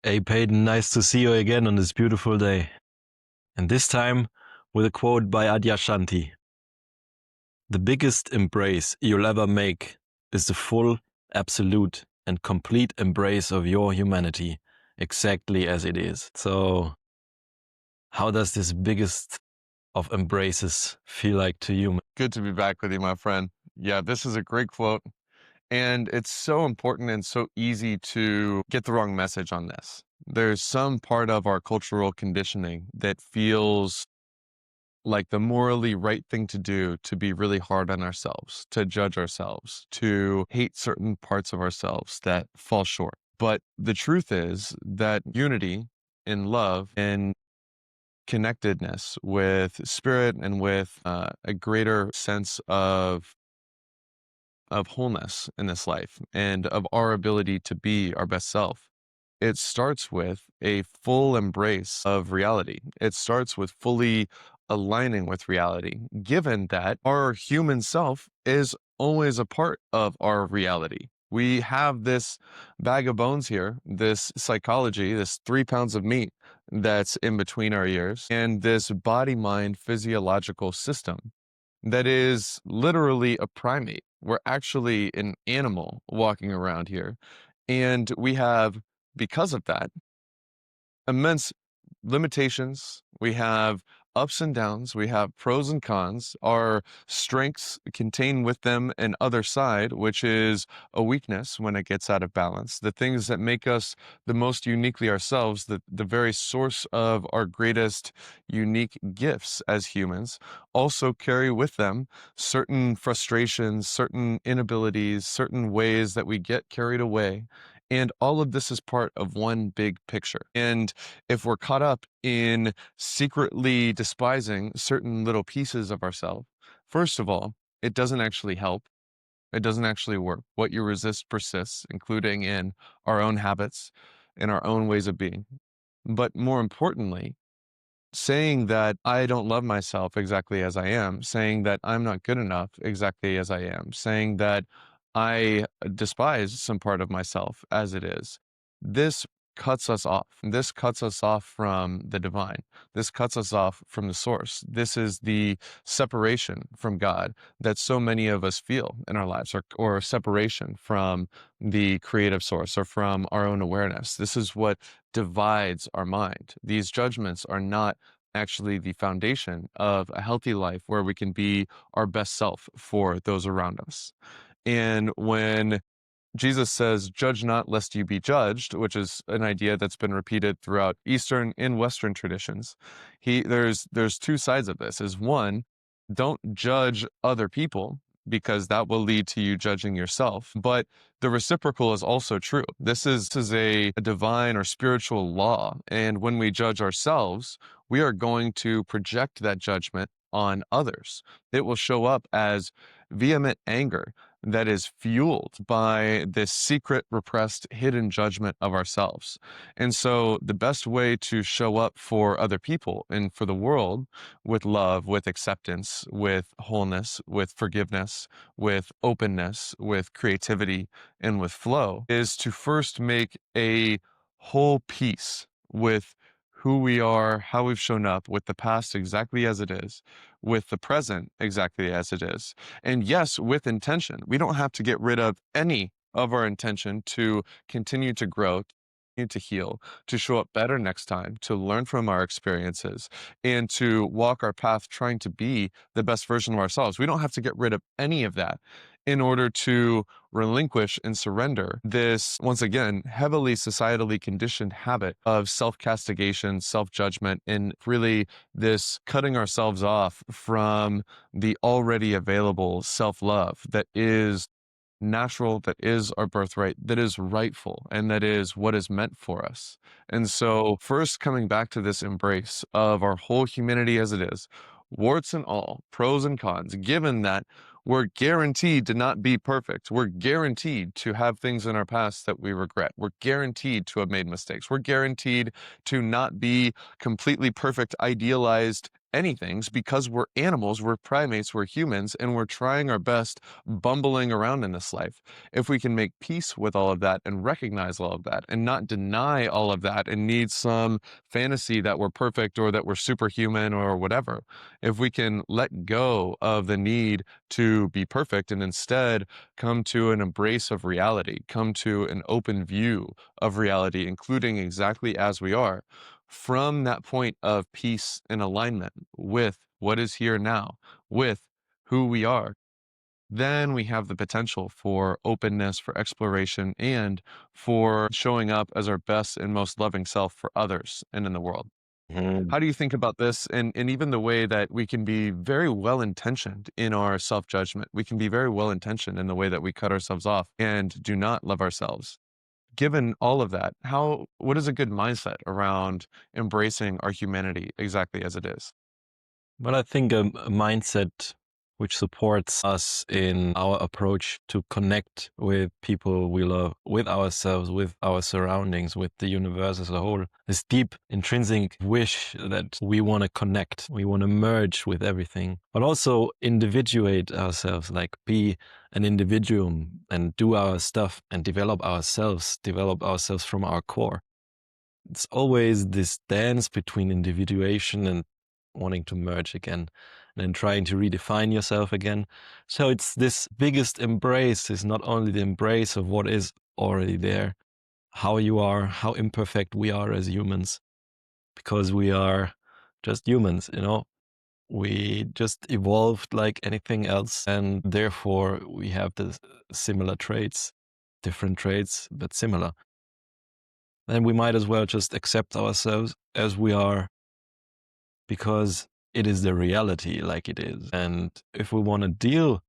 Hey Peyton, nice to see you again on this beautiful day. And this time with a quote by Adyashanti. The biggest embrace you'll ever make is the full, absolute, and complete embrace of your humanity, exactly as it is. So, how does this biggest of embraces feel like to you? Good to be back with you, my friend. Yeah, this is a great quote. And it's so important and so easy to get the wrong message on this. There's some part of our cultural conditioning that feels like the morally right thing to do to be really hard on ourselves, to judge ourselves, to hate certain parts of ourselves that fall short. But the truth is that unity and love and connectedness with spirit and with a greater sense of wholeness in this life and of our ability to be our best self. It starts with a full embrace of reality. It starts with fully aligning with reality, given that our human self is always a part of our reality. We have this bag of bones here, this psychology, this 3 pounds of meat that's in between our ears, and this body mind physiological system that is literally a primate. We're actually an animal walking around here. And we have, because of that, immense limitations. We have ups and downs. We have pros and cons. Our strengths contain with them an other side, which is a weakness when it gets out of balance. The things that make us the most uniquely ourselves, the very source of our greatest unique gifts as humans, also carry with them certain frustrations, certain inabilities, certain ways that we get carried away. And all of this is part of one big picture. And if we're caught up in secretly despising certain little pieces of ourselves, first of all, it doesn't actually help. It doesn't actually work. What you resist persists, including in our own habits, in our own ways of being. But more importantly, saying that I don't love myself exactly as I am, saying that I'm not good enough exactly as I am, saying that I despise some part of myself as it is. This cuts us off. This cuts us off from the divine. This cuts us off from the source. This is the separation from God that so many of us feel in our lives, or separation from the creative source or from our own awareness. This is what divides our mind. These judgments are not actually the foundation of a healthy life where we can be our best self for those around us. And when Jesus says, "Judge not lest you be judged," which is an idea that's been repeated throughout Eastern and Western traditions, there's two sides of this. Is one, don't judge other people because that will lead to you judging yourself. But the reciprocal is also true. This is a divine or spiritual law. And when we judge ourselves, we are going to project that judgment on others. It will show up as vehement anger that is fueled by this secret, repressed, hidden judgment of ourselves. And so the best way to show up for other people and for the world with love, with acceptance, with wholeness, with forgiveness, with openness, with creativity, and with flow is to first make a whole peace with who we are, how we've shown up, with the past exactly as it is, with the present exactly as it is. And yes, with intention. We don't have to get rid of any of our intention to continue to grow, continue to heal, to show up better next time, to learn from our experiences, and to walk our path trying to be the best version of ourselves. We don't have to get rid of any of that in order to relinquish and surrender this, once again, heavily societally conditioned habit of self-castigation, self-judgment, and really this cutting ourselves off from the already available self-love that is natural, that is our birthright, that is rightful, and that is what is meant for us. And so, first coming back to this embrace of our whole humanity as it is, warts and all, pros and cons, given that we're guaranteed to not be perfect. We're guaranteed to have things in our past that we regret. We're guaranteed to have made mistakes. We're guaranteed to not be completely perfect, idealized anythings because we're animals, we're primates, we're humans, and we're trying our best bumbling around in this life. If we can make peace with all of that and recognize all of that and not deny all of that and need some fantasy that we're perfect or that we're superhuman or whatever, if we can let go of the need to be perfect and instead come to an embrace of reality, come to an open view of reality, including exactly as we are, from that point of peace and alignment with what is here now, with who we are, then we have the potential for openness, for exploration, and for showing up as our best and most loving self for others and in the world. Mhm. How do you think about this and even the way that we can be very well intentioned in our self judgment? We can be very well intentioned in the way that we cut ourselves off and do not love ourselves. Given all of that, what is a good mindset around embracing our humanity exactly as it is? But I think a mindset which supports us in our approach to connect with people we love, with ourselves, with our surroundings, with the universe as a whole, this deep intrinsic wish that we want to connect, we want to merge with everything, but also individuate ourselves, like be an individuum and do our stuff and develop ourselves from our core. It's always this dance between individuation and wanting to merge again, and then trying to redefine yourself again. So it's this biggest embrace is not only the embrace of what is already there, how you are, how imperfect we are as humans, because we are just humans, you know. We just evolved like anything else, and therefore we have the similar traits, different traits, but similar. Then we might as well just accept ourselves as we are, because it is the reality like it is. And if we want to deal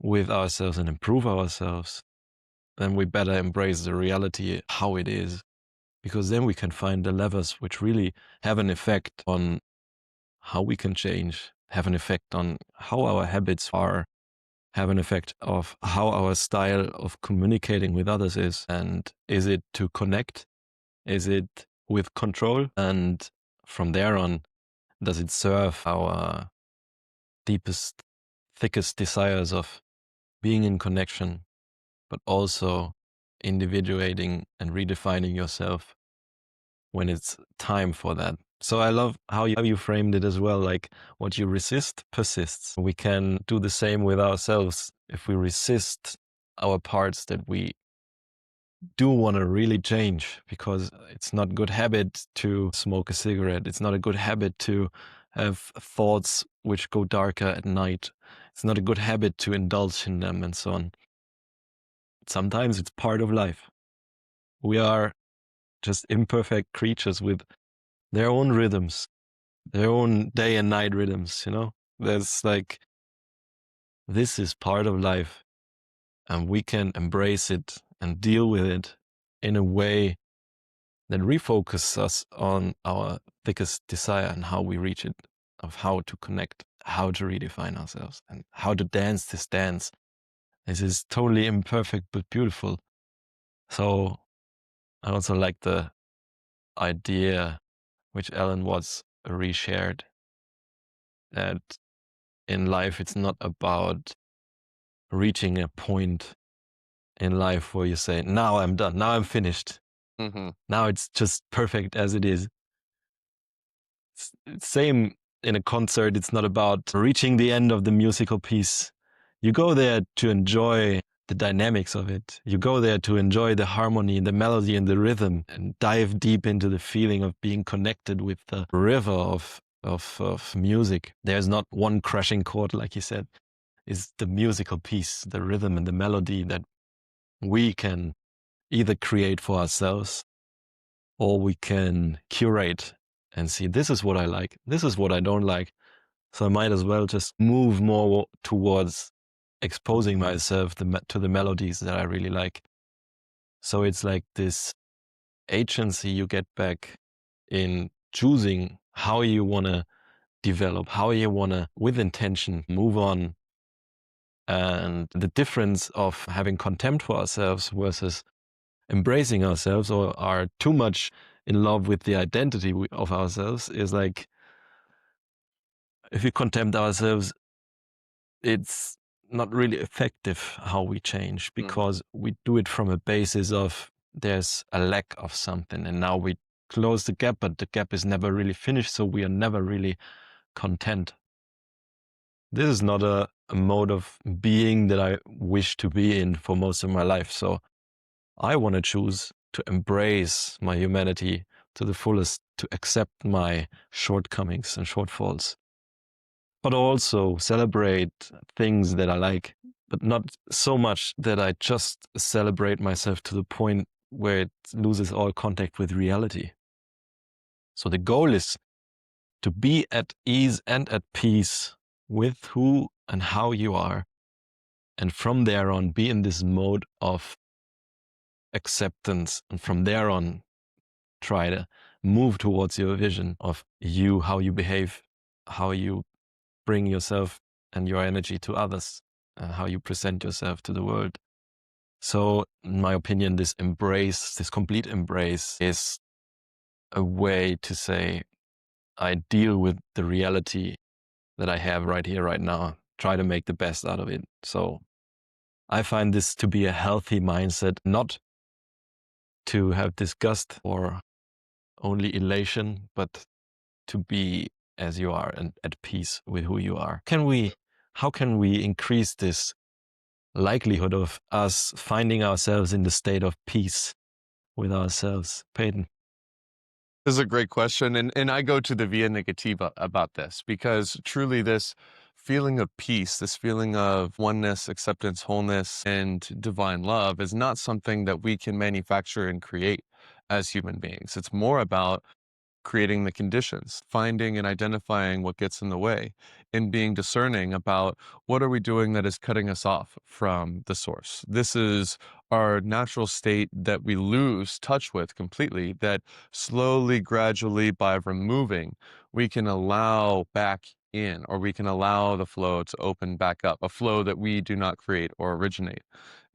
with ourselves and improve ourselves, then we better embrace the reality how it is, because then we can find the levers which really have an effect on how we can change, have an effect on how our habits are, have an effect of how our style of communicating with others is. And is it to connect? Is it with control? And from there on, does it serve our deepest, thickest desires of being in connection, but also individuating and redefining yourself when it's time for that? So I love how you framed it as well, like what you resist persists. We can do the same with ourselves. If we resist our parts that we do want to really change, because it's not a good habit to smoke a cigarette. It's not a good habit to have thoughts which go darker at night. It's not a good habit to indulge in them and so on. Sometimes it's part of life. We are just imperfect creatures with their own rhythms, their own day and night rhythms, you know? There's like, this is part of life, and we can embrace it and deal with it in a way that refocuses us on our biggest desire and how we reach it, of how to connect, how to redefine ourselves, and how to dance this dance. This is totally imperfect but beautiful. So I also like the idea which Alan Watts reshared, that in life it's not about reaching a point in life where you say, now I'm done, now I'm finished, Mm-hmm. now it's just perfect as it is. Same in a concert, it's not about reaching the end of the musical piece. You go there to enjoy the dynamics of it. You go there to enjoy the harmony, the melody, and the rhythm, and dive deep into the feeling of being connected with the river of music. There's not one crashing chord, like you said. It's the musical piece, the rhythm and the melody that we can either create for ourselves, or we can curate and see, this is what I like, this is what I don't like. So I might as well just move more towards exposing myself to the melodies that I really like. So it's like this agency you get back in choosing how you want to develop, how you want to, with intention, move on. And the difference of having contempt for ourselves versus embracing ourselves, or are too much in love with the identity of ourselves, is like if we contempt ourselves, it's not really effective how we change, because we do it from a basis of there's a lack of something, and now we close the gap, but the gap is never really finished, so we are never really content. This is not a mode of being that I wish to be in for most of my life. So I want to choose to embrace my humanity to the fullest, to accept my shortcomings and shortfalls, but also celebrate things that I like, but not so much that I just celebrate myself to the point where it loses all contact with reality. So the goal is to be at ease and at peace with who and how you are. And from there on, be in this mode of acceptance. And from there on, try to move towards your vision of you, how you behave, how you bring yourself and your energy to others, how you present yourself to the world. So, in my opinion, this embrace, this complete embrace, is a way to say, I deal with the reality that I have right here, right now, try to make the best out of it. So I find this to be a healthy mindset, not to have disgust or only elation, but to be as you are and at peace with who you are. How can we increase this likelihood of us finding ourselves in the state of peace with ourselves? Peyton. This is a great question. And I go to the via negativa about this, because truly this feeling of peace, this feeling of oneness, acceptance, wholeness, and divine love is not something that we can manufacture and create as human beings. It's more about creating the conditions, finding and identifying what gets in the way, and being discerning about what are we doing that is cutting us off from the source. This is our natural state that we lose touch with completely, that slowly, gradually, by removing, we can allow back in, or we can allow the flow to open back up, a flow that we do not create or originate.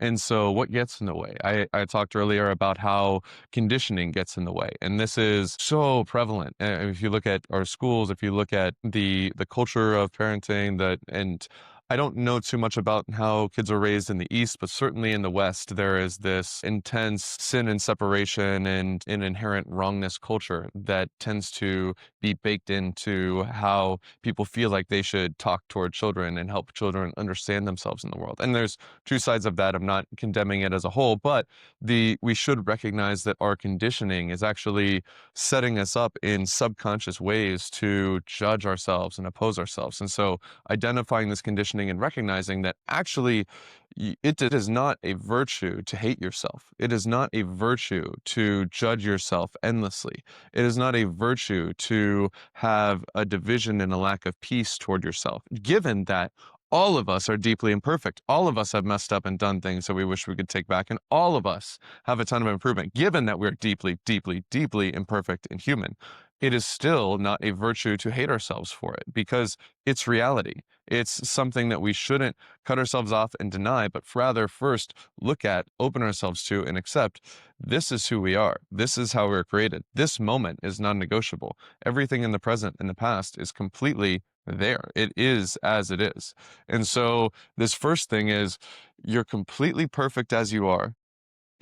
And so what gets in the way? I talked earlier about how conditioning gets in the way. And this is so prevalent. If you look at our schools, if you look at the culture of parenting, and I don't know too much about how kids are raised in the East, but certainly in the West, there is this intense sin and separation and an inherent wrongness culture that tends to be baked into how people feel like they should talk toward children and help children understand themselves in the world. And there's two sides of that. I'm not condemning it as a whole, but we should recognize that our conditioning is actually setting us up in subconscious ways to judge ourselves and oppose ourselves. And so identifying this conditioning and recognizing that actually it is not a virtue to hate yourself. It is not a virtue to judge yourself endlessly. It is not a virtue to have a division and a lack of peace toward yourself, given that all of us are deeply imperfect. All of us have messed up and done things that we wish we could take back. And all of us have a ton of improvement, given that we're deeply, deeply, deeply imperfect and human. It is still not a virtue to hate ourselves for it, because it's reality. It's something that we shouldn't cut ourselves off and deny, but rather first look at, open ourselves to, and accept this is who we are. This is how we're created. This moment is non-negotiable. Everything in the present and the past is completely there. It is as it is. And so this first thing is you're completely perfect as you are,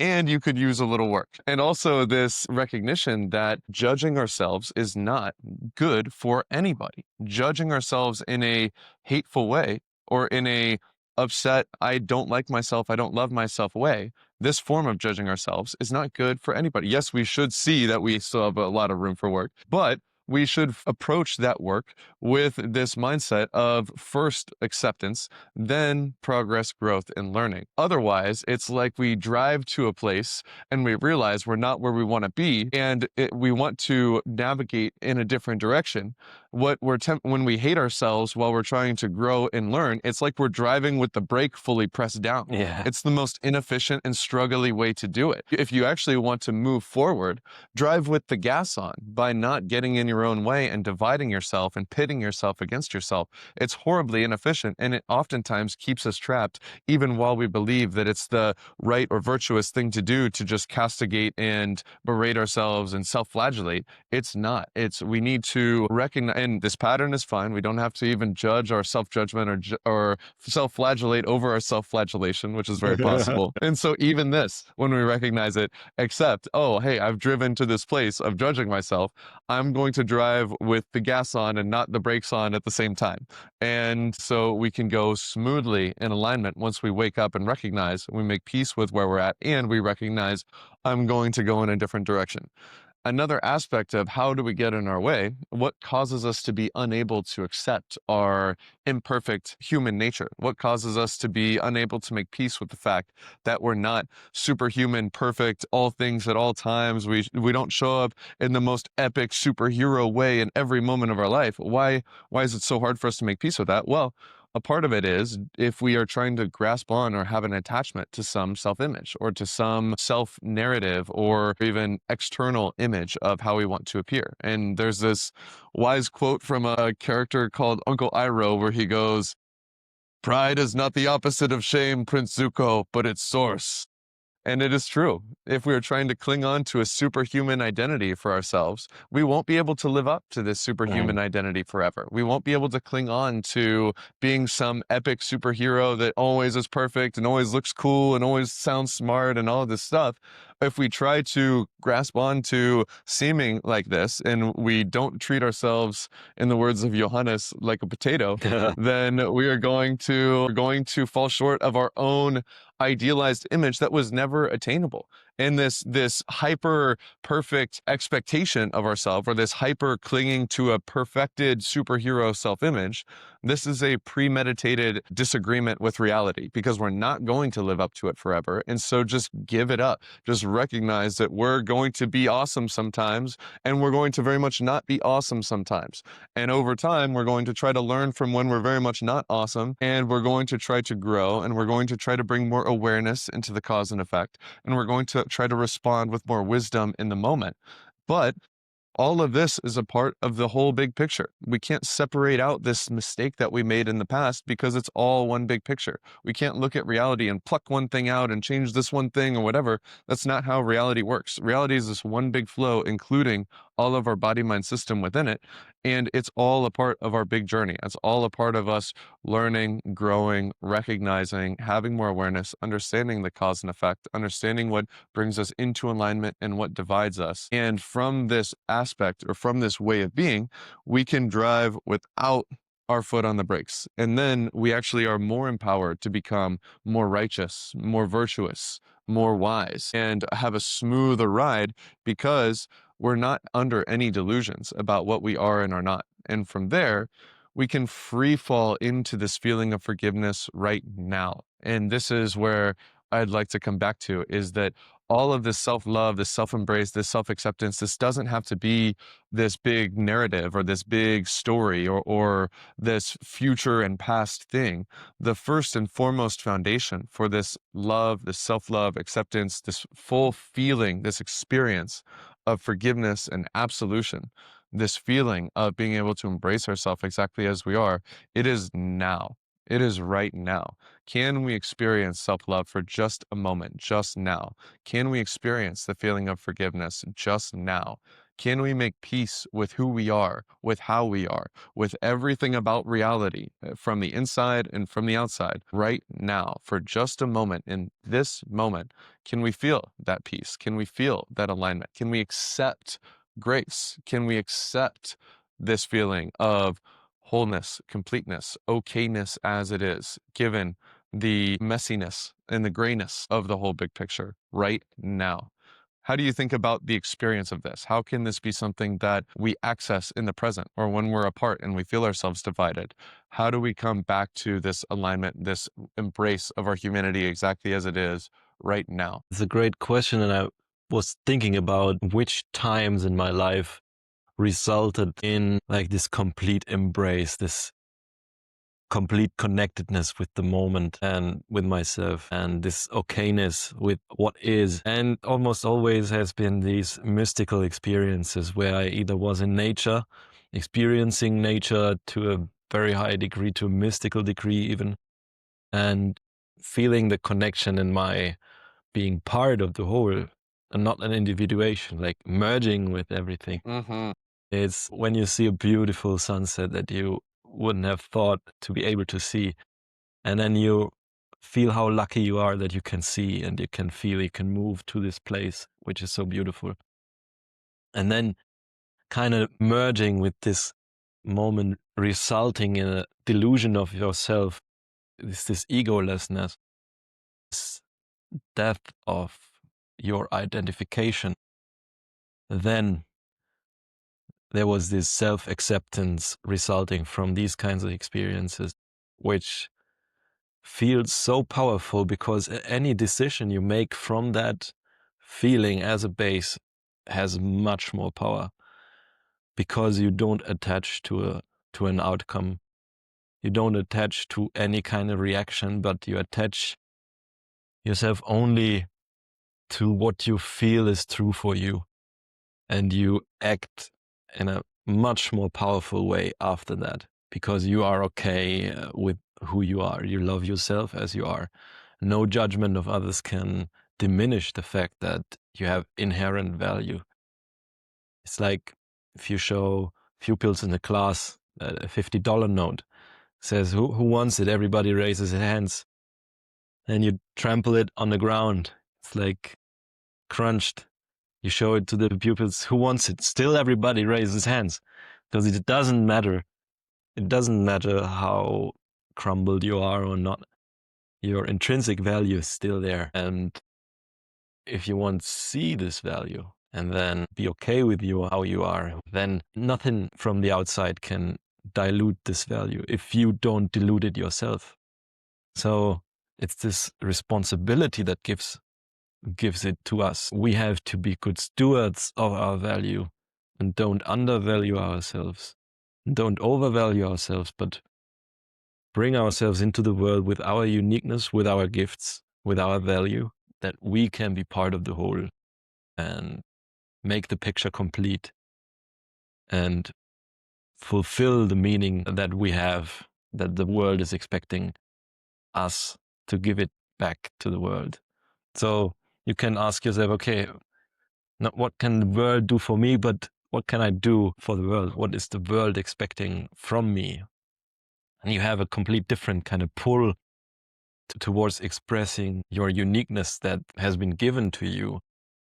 and you could use a little work. And also this recognition that judging ourselves is not good for anybody. Judging ourselves in a hateful way, or in a upset, I don't like myself, I don't love myself way, this form of judging ourselves is not good for anybody. Yes, we should see that we still have a lot of room for work, but we should approach that work with this mindset of first acceptance, then progress, growth, and learning. Otherwise, it's like we drive to a place and we realize we're not where we want to be, and we want to navigate in a different direction. When we hate ourselves while we're trying to grow and learn, it's like we're driving with the brake fully pressed down. Yeah. It's the most inefficient and struggly way to do it. If you actually want to move forward, drive with the gas on by not getting in your own way and dividing yourself and pitting yourself against yourself. It's horribly inefficient, and it oftentimes keeps us trapped, even while we believe that it's the right or virtuous thing to do to just castigate and berate ourselves and self-flagellate. It's not. We need to recognize, And this pattern is fine. We don't have to even judge our self-judgment or self-flagellate over our self-flagellation, which is very possible. And so even this, when we recognize it, accept, oh, hey, I've driven to this place of judging myself. I'm going to drive with the gas on and not the brakes on at the same time. And so we can go smoothly in alignment once we wake up and recognize, we make peace with where we're at, and we recognize I'm going to go in a different direction. Another aspect of how do we get in our way, what causes us to be unable to accept our imperfect human nature? What causes us to be unable to make peace with the fact that we're not superhuman, perfect, all things at all times? We don't show up in the most epic superhero way in every moment of our life. Why is it so hard for us to make peace with that? Well, a part of it is if we are trying to grasp on or have an attachment to some self-image or to some self-narrative or even external image of how we want to appear. And there's this wise quote from a character called Uncle Iroh where he goes, "Pride is not the opposite of shame, Prince Zuko, but its source." And it is true. If we are trying to cling on to a superhuman identity for ourselves, we won't be able to live up to this superhuman identity forever. We won't be able to cling on to being some epic superhero that always is perfect and always looks cool and always sounds smart and all of this stuff. If we try to grasp on to seeming like this and we don't treat ourselves, in the words of Johannes, like a potato, then we are going to fall short of our own idealized image that was never attainable. And this hyper perfect expectation of ourselves, or this hyper clinging to a perfected superhero self-image, this is a premeditated disagreement with reality because we're not going to live up to it forever. And so just give it up. Just recognize that we're going to be awesome sometimes, and we're going to very much not be awesome sometimes. And over time, we're going to try to learn from when we're very much not awesome, and we're going to try to grow, and we're going to try to bring more awareness into the cause and effect, and we're going to try to respond with more wisdom in the moment. But all of this is a part of the whole big picture. We can't separate out this mistake that we made in the past because it's all one big picture. We can't look at reality and pluck one thing out and change this one thing or whatever. That's not how reality works. Reality is this one big flow, including all of our body-mind system within it. And it's all a part of our big journey. It's all a part of us learning, growing, recognizing, having more awareness, understanding the cause and effect, understanding what brings us into alignment and what divides us. And from this aspect or from this way of being, we can drive without our foot on the brakes. And then we actually are more empowered to become more righteous, more virtuous, more wise, and have a smoother ride because we're not under any delusions about what we are and are not. And from there, we can free fall into this feeling of forgiveness right now. And this is where I'd like to come back to, is that all of this self-love, this self-embrace, this self-acceptance, this doesn't have to be this big narrative or this big story or this future and past thing. The first and foremost foundation for this love, this self-love, acceptance, this full feeling, this experience of forgiveness and absolution, this feeling of being able to embrace ourselves exactly as we are, it is now. It is right now. Can we experience self-love for just a moment, just now? Can we experience the feeling of forgiveness just now? Can we make peace with who we are, with how we are, with everything about reality from the inside and from the outside right now for just a moment? In this moment, can we feel that peace? Can we feel that alignment? Can we accept grace? Can we accept this feeling of wholeness, completeness, okayness as it is, given the messiness and the grayness of the whole big picture right now? How do you think about the experience of this? How can this be something that we access in the present or when we're apart and we feel ourselves divided? How do we come back to this alignment, this embrace of our humanity exactly as it is right now? It's a great question, and I was thinking about which times in my life resulted in like this complete embrace, this complete connectedness with the moment and with myself, and this okayness with what is. And almost always has been these mystical experiences where I either was in nature, experiencing nature to a very high degree, to a mystical degree even, and feeling the connection in my being part of the whole and not an individuation, like merging with everything. It's when you see a beautiful sunset that you wouldn't have thought to be able to see. And then you feel how lucky you are that you can see and you can feel, you can move to this place, which is so beautiful. And then kind of merging with this moment, resulting in a delusion of yourself, this egolessness, this death of your identification. Then there was this self-acceptance resulting from these kinds of experiences, which feels so powerful because any decision you make from that feeling as a base has much more power because you don't attach to an outcome. You don't attach to any kind of reaction, but you attach yourself only to what you feel is true for you. And you act in a much more powerful way after that because you are okay with who you are. You love yourself as you are. No judgment of others can diminish the fact that you have inherent value. It's like if you show pupils in the class a $50 note, says, who wants it? Everybody raises their hands. And you trample it on the ground. It's like crunched. You show it to the pupils, who wants it? Still everybody raises hands because it doesn't matter. It doesn't matter how crumbled you are or not. Your intrinsic value is still there. And if you want to see this value and then be okay with you, how you are, then nothing from the outside can dilute this value if you don't dilute it yourself. So it's this responsibility that gives it to us. We have to be good stewards of our value and don't undervalue ourselves. Don't overvalue ourselves, but bring ourselves into the world with our uniqueness, with our gifts, with our value, that we can be part of the whole and make the picture complete and fulfill the meaning that we have, that the world is expecting us to give it back to the world. So you can ask yourself, okay, not what can the world do for me, but what can I do for the world? What is the world expecting from me? And you have a complete different kind of pull towards expressing your uniqueness that has been given to you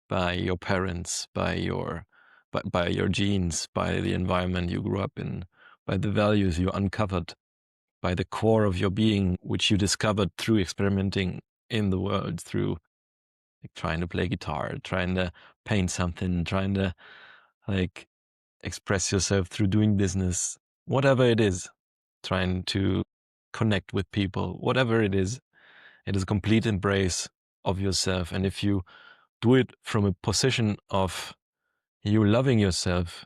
by your parents, by your genes, by the environment you grew up in, by the values you uncovered, by the core of your being, which you discovered through experimenting in the world, through like trying to play guitar, trying to paint something, trying to like express yourself through doing business, whatever it is, trying to connect with people, whatever it is a complete embrace of yourself. And if you do it from a position of you loving yourself,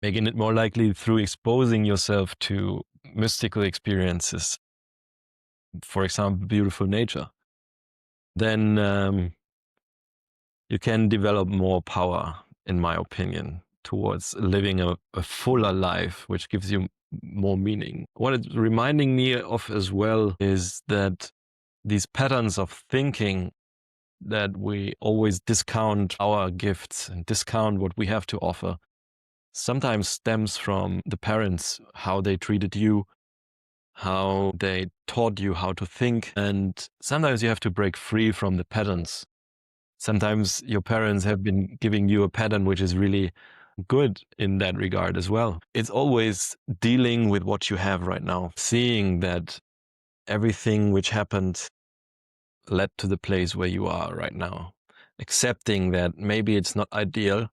making it more likely through exposing yourself to mystical experiences, for example, beautiful nature, then you can develop more power, in my opinion, towards living a fuller life, which gives you more meaning. What it's reminding me of as well is that these patterns of thinking that we always discount our gifts and discount what we have to offer sometimes stems from the parents, how they treated you, how they taught you how to think. And sometimes you have to break free from the patterns. Sometimes your parents have been giving you a pattern which is really good in that regard as well. It's always dealing with what you have right now, seeing that everything which happened led to the place where you are right now, accepting that maybe it's not ideal,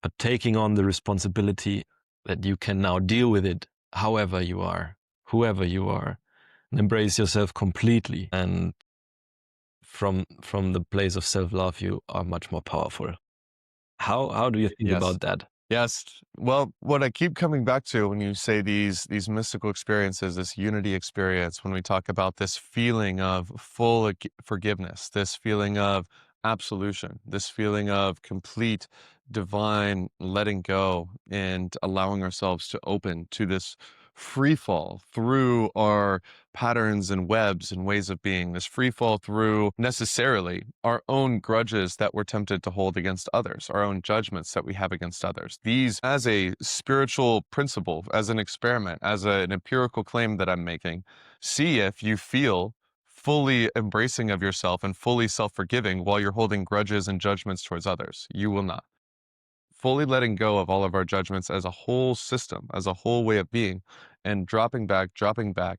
but taking on the responsibility that you can now deal with it however you are, whoever you are, and embrace yourself completely. And from the place of self-love, you are much more powerful. How do you think Yes. about that? Yes. Well, what I keep coming back to when you say these mystical experiences, this unity experience, when we talk about this feeling of full forgiveness, this feeling of absolution, this feeling of complete divine letting go and allowing ourselves to open to this free fall through our patterns and webs and ways of being, this free fall through necessarily our own grudges that we're tempted to hold against others, our own judgments that we have against others. These, as a spiritual principle, as an experiment, as an empirical claim that I'm making, see if you feel fully embracing of yourself and fully self-forgiving while you're holding grudges and judgments towards others. You will not. Fully letting go of all of our judgments as a whole system, as a whole way of being, and dropping back,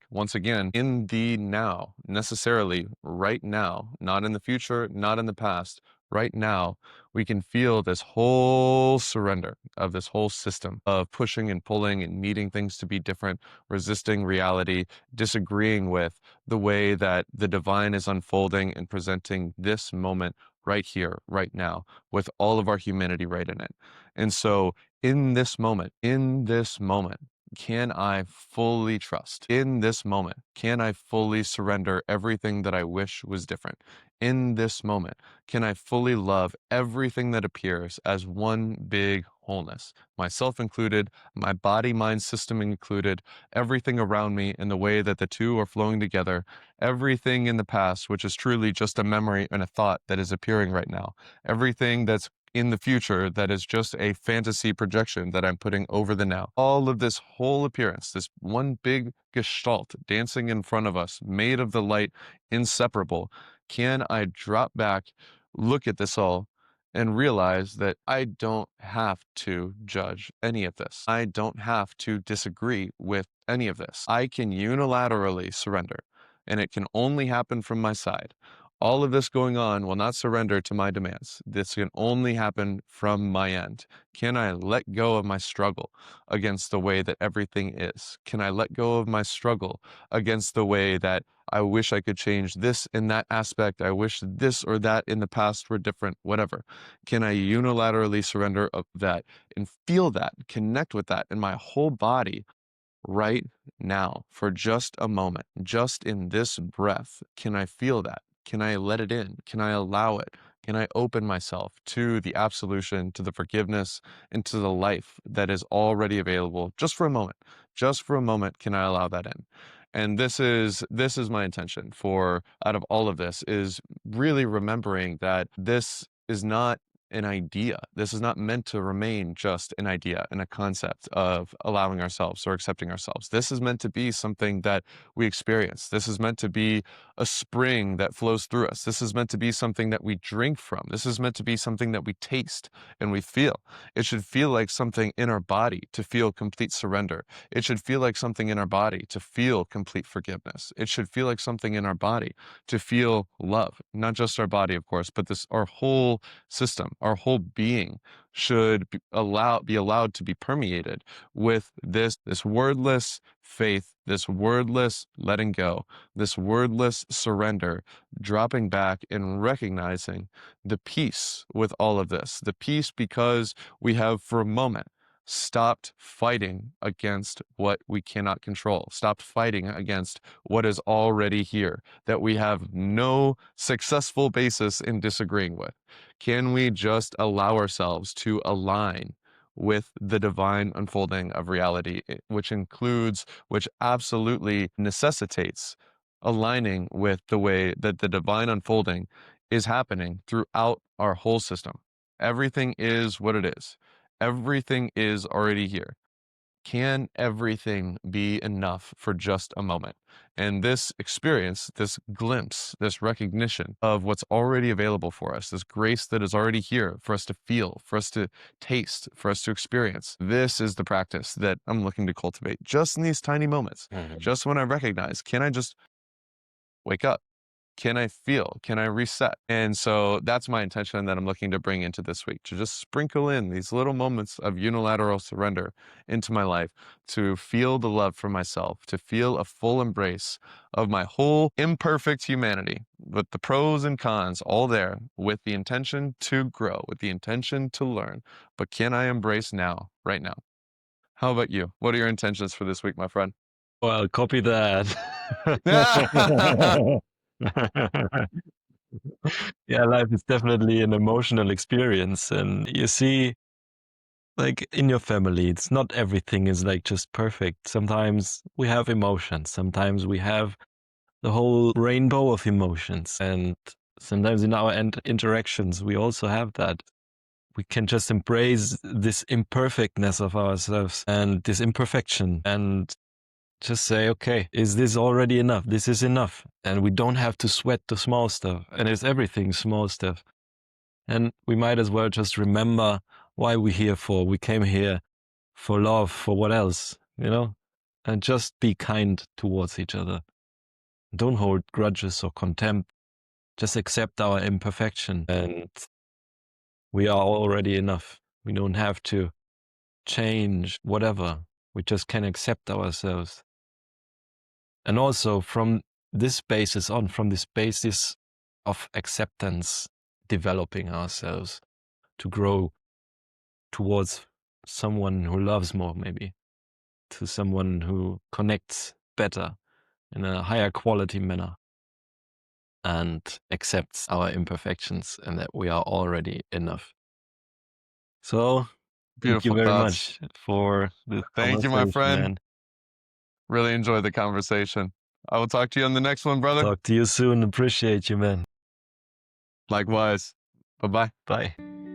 once again, in the now, necessarily right now, not in the future, not in the past, right now, we can feel this whole surrender of this whole system of pushing and pulling and needing things to be different, resisting reality, disagreeing with the way that the divine is unfolding and presenting this moment right here, right now, with all of our humanity right in it. And so in this moment, can I fully trust? In this moment, can I fully surrender everything that I wish was different? In this moment, can I fully love everything that appears as one big wholeness, myself included, my body, mind system included, everything around me in the way that the two are flowing together, everything in the past, which is truly just a memory and a thought that is appearing right now, everything that's in the future that is just a fantasy projection that I'm putting over the now. All of this whole appearance, this one big gestalt dancing in front of us, made of the light, inseparable. Can I drop back, look at this all, and realize that I don't have to judge any of this. I don't have to disagree with any of this. I can unilaterally surrender, and it can only happen from my side. All of this going on will not surrender to my demands. This can only happen from my end. Can I let go of my struggle against the way that everything is? Can I let go of my struggle against the way that I wish I could change this in that aspect? I wish this or that in the past were different, whatever. Can I unilaterally surrender of that and feel that, connect with that in my whole body right now for just a moment, just in this breath? Can I feel that? Can I let it in? Can I allow it? Can I open myself to the absolution, to the forgiveness, and to the life that is already available just for a moment? Just for a moment, can I allow that in? And this is my intention for out of all of this is really remembering that this is not an idea. This is not meant to remain just an idea and a concept of allowing ourselves or accepting ourselves. This is meant to be something that we experience. This is meant to be a spring that flows through us. This is meant to be something that we drink from. This is meant to be something that we taste and we feel. It should feel like something in our body to feel complete surrender. It should feel like something in our body to feel complete forgiveness. It should feel like something in our body to feel love, not just our body, of course, but our whole system, our whole being should be allowed to be permeated with this wordless faith, this wordless letting go, this wordless surrender, dropping back and recognizing the peace with all of this. The peace because we have for a moment stopped fighting against what we cannot control, stopped fighting against what is already here, that we have no successful basis in disagreeing with. Can we just allow ourselves to align with the divine unfolding of reality, which absolutely necessitates aligning with the way that the divine unfolding is happening throughout our whole system? Everything is what it is. Everything is already here. Can everything be enough for just a moment? And this experience, this glimpse, this recognition of what's already available for us, this grace that is already here for us to feel, for us to taste, for us to experience, this is the practice that I'm looking to cultivate just in these tiny moments. Just when I recognize, can I just wake up? Can I feel? Can I reset? And so that's my intention that I'm looking to bring into this week, to just sprinkle in these little moments of unilateral surrender into my life, to feel the love for myself, to feel a full embrace of my whole imperfect humanity, with the pros and cons all there, with the intention to grow, with the intention to learn. But can I embrace now, right now? How about you? What are your intentions for this week, my friend? Well, copy that. Yeah, life is definitely an emotional experience. And you see, like in your family, it's not everything is like just perfect. Sometimes we have emotions. Sometimes we have the whole rainbow of emotions. And sometimes in our interactions, we also have that. We can just embrace this imperfectness of ourselves and this imperfection and just say, okay, is this already enough? This is enough. And we don't have to sweat the small stuff. And it's everything small stuff. And we might as well just remember why we're here for. We came here for love, for what else, you know? And just be kind towards each other. Don't hold grudges or contempt. Just accept our imperfection. And we are already enough. We don't have to change whatever. We just can accept ourselves. And also from this basis on, from this basis of acceptance, developing ourselves to grow towards someone who loves more, maybe, to someone who connects better in a higher quality manner and accepts our imperfections and that we are already enough. So thank you Beautiful very thoughts. much for this Thank you, my conversation, friend. man. Really enjoyed the conversation. I will talk to you on the next one, brother. Talk to you soon. Appreciate you, man. Likewise. Bye-bye. Bye.